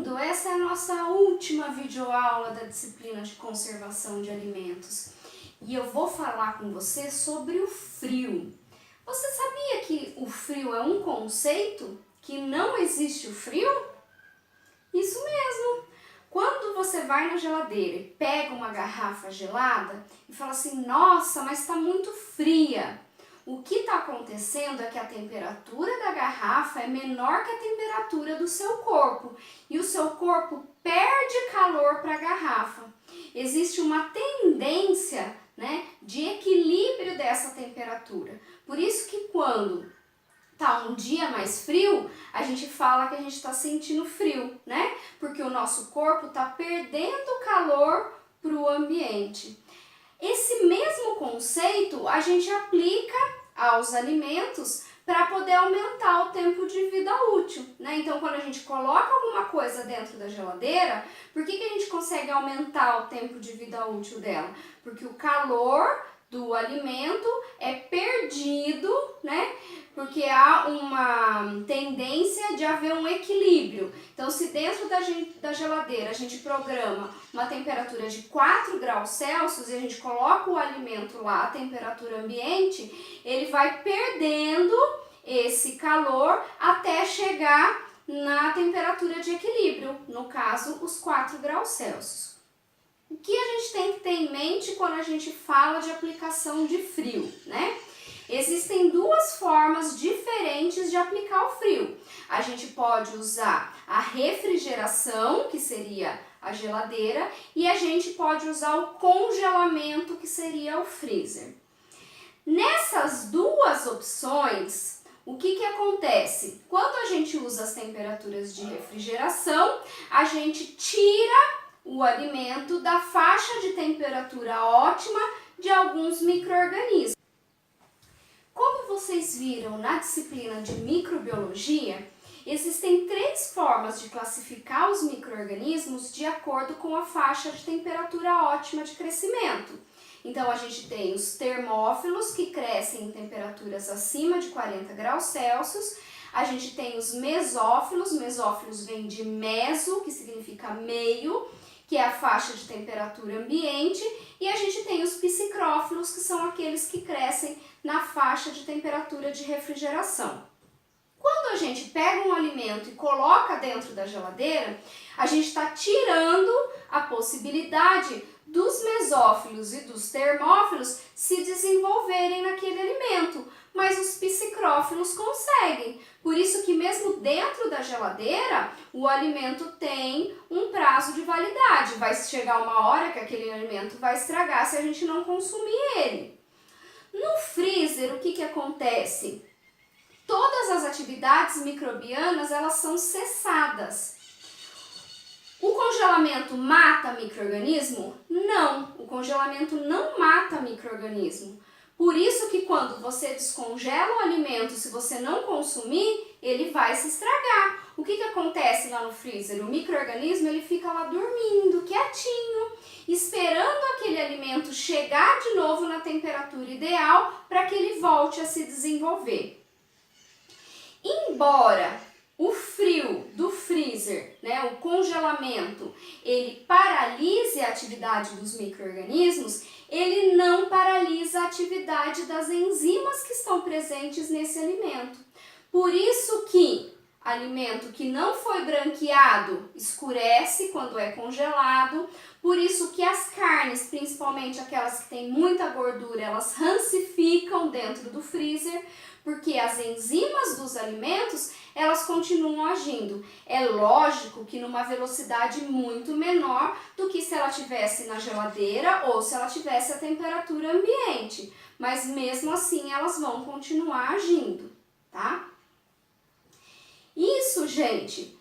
bem-vindo! Essa é a nossa última videoaula da disciplina de conservação de alimentos. E eu vou falar com você sobre o frio. Você sabia que o frio é um conceito? Que não existe o frio? Isso mesmo! Quando você vai na geladeira e pega uma garrafa gelada e fala assim, nossa, mas está muito fria. O que está acontecendo é que a temperatura da garrafa é menor que a temperatura do seu corpo e o seu corpo perde calor para a garrafa. Existe uma tendência, de equilíbrio dessa temperatura. Por isso que quando tá um dia mais frio, a gente fala que a gente está sentindo frio, Porque o nosso corpo está perdendo calor para o ambiente. Esse mesmo conceito a gente aplica aos alimentos para poder aumentar o tempo de vida útil, Então, quando a gente coloca alguma coisa dentro da geladeira, por que a gente consegue aumentar o tempo de vida útil dela? Porque o calor do alimento é perdido, Porque há uma tendência de haver um equilíbrio. Então, se dentro da geladeira a gente programa uma temperatura de 4 graus Celsius e a gente coloca o alimento lá, a temperatura ambiente, ele vai perdendo esse calor até chegar na temperatura de equilíbrio, no caso, os 4 graus Celsius. O que a gente tem que ter em mente quando a gente fala de aplicação de frio, Existem duas formas diferentes de aplicar o frio. A gente pode usar a refrigeração, que seria a geladeira, e a gente pode usar o congelamento, que seria o freezer. Nessas duas opções, o que acontece? Quando a gente usa as temperaturas de refrigeração, a gente tira o alimento da faixa de temperatura ótima de alguns micro-organismos. Como vocês viram na disciplina de microbiologia, existem 3 formas de classificar os micro-organismos de acordo com a faixa de temperatura ótima de crescimento. Então, a gente tem os termófilos, que crescem em temperaturas acima de 40 graus Celsius. A gente tem os mesófilos vem de meso, que significa meio, que é a faixa de temperatura ambiente, e a gente tem os psicrófilos, que são aqueles que crescem na faixa de temperatura de refrigeração. Quando a gente pega um alimento e coloca dentro da geladeira, a gente está tirando a possibilidade dos mesófilos e dos termófilos se desenvolverem naquele alimento, mas os psicrófilos conseguem. Por isso que mesmo dentro da geladeira, o alimento tem um prazo de validade. Vai chegar uma hora que aquele alimento vai estragar se a gente não consumir ele. No freezer, o que acontece? Todas as atividades microbianas, elas são cessadas. O congelamento mata micro-organismo? Não, o congelamento não mata micro-organismo. Por isso que quando você descongela o alimento, se você não consumir, ele vai se estragar. O que acontece lá no freezer? O micro-organismo ele fica lá dormindo, quietinho, esperando aquele alimento chegar de novo na temperatura ideal para que ele volte a se desenvolver. Embora o frio do freezer, o congelamento, ele paralise a atividade dos micro-organismos, ele não paralisa a atividade das enzimas que estão presentes nesse alimento. Por isso que alimento que não foi branqueado escurece quando é congelado, por isso que as carnes, principalmente aquelas que têm muita gordura, elas rancificam dentro do freezer, porque as enzimas dos alimentos, elas continuam agindo. É lógico que numa velocidade muito menor do que se ela estivesse na geladeira ou se ela tivesse a temperatura ambiente, mas mesmo assim elas vão continuar agindo, tá? Isso, gente,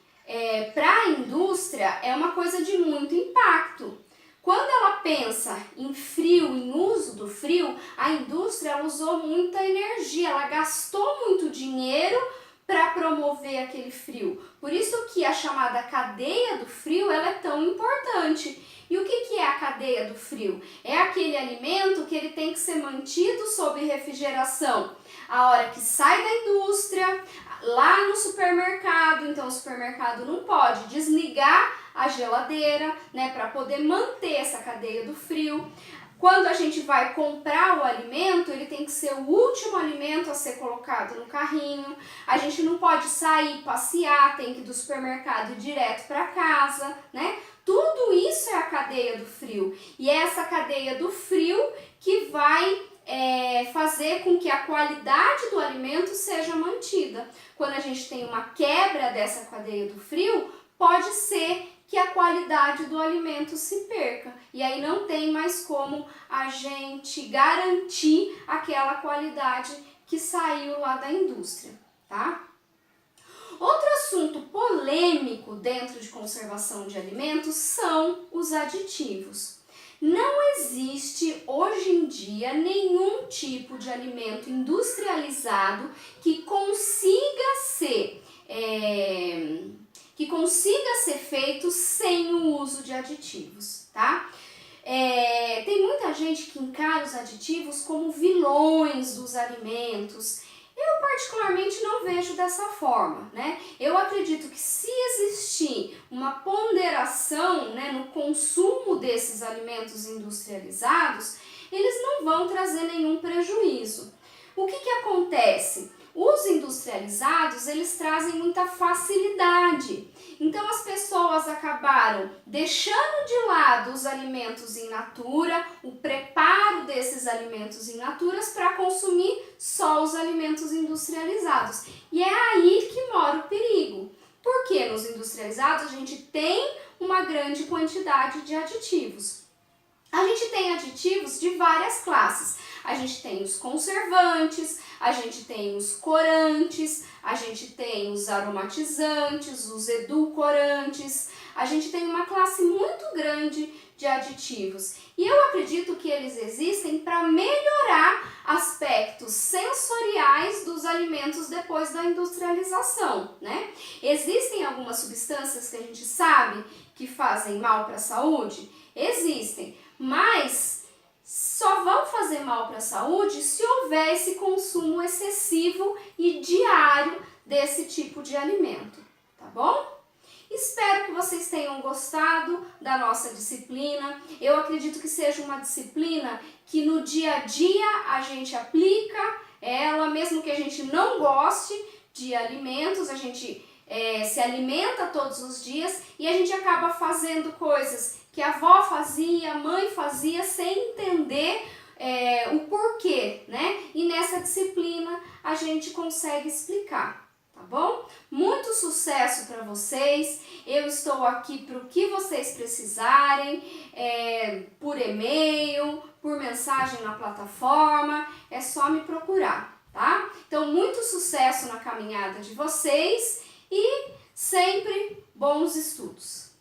para a indústria é uma coisa de muito impacto. Quando ela pensa em frio, em uso do frio, a indústria ela usou muita energia, ela gastou muito dinheiro para promover aquele frio. Por isso que a chamada cadeia do frio ela é tão importante. E o que é a cadeia do frio? É aquele alimento que ele tem que ser mantido sob refrigeração. A hora que sai da indústria, lá no supermercado, então o supermercado não pode desligar a geladeira, né, para poder manter essa cadeia do frio. Quando a gente vai comprar o alimento, ele tem que ser o último alimento a ser colocado no carrinho. A gente não pode sair, passear, tem que ir do supermercado direto para casa, né? Tudo isso é a cadeia do frio. E é essa cadeia do frio que vai fazer com que a qualidade do alimento seja mantida. Quando a gente tem uma quebra dessa cadeia do frio, pode ser que a qualidade do alimento se perca. E aí não tem mais como a gente garantir aquela qualidade que saiu lá da indústria, tá? Outro assunto polêmico dentro de conservação de alimentos são os aditivos. Não existe hoje em dia nenhum tipo de alimento industrializado que consiga ser feito sem o uso de aditivos, tá? Tem muita gente que encara os aditivos como vilões dos alimentos. Eu particularmente não vejo dessa forma, né? Eu acredito que se existir uma ponderação, né, no consumo desses alimentos industrializados, eles não vão trazer nenhum prejuízo. O que acontece? Os industrializados, eles trazem muita facilidade. Então as pessoas acabaram deixando de lado os alimentos in natura, o preparo desses alimentos in naturas para consumir só os alimentos industrializados. E é aí que mora o perigo. Porque nos industrializados a gente tem uma grande quantidade de aditivos. A gente tem aditivos de várias classes. A gente tem os conservantes, a gente tem os corantes, a gente tem os aromatizantes, os edulcorantes. A gente tem uma classe muito grande de aditivos. E eu acredito que eles existem para melhorar aspectos sensoriais dos alimentos depois da industrialização, né? Existem algumas substâncias que a gente sabe que fazem mal para a saúde? Existem, mas só vão fazer mal para a saúde se houver esse consumo excessivo e diário desse tipo de alimento, tá bom? Espero que vocês tenham gostado da nossa disciplina. Eu acredito que seja uma disciplina que no dia a dia a gente aplica ela, mesmo que a gente não goste de alimentos, a gente se alimenta todos os dias e a gente acaba fazendo coisas que a avó fazia, a mãe fazia, sem entender o porquê, né? E nessa disciplina a gente consegue explicar, tá bom? Muito sucesso para vocês, eu estou aqui para o que vocês precisarem, por e-mail, por mensagem na plataforma, é só me procurar, tá? Então, muito sucesso na caminhada de vocês e sempre bons estudos!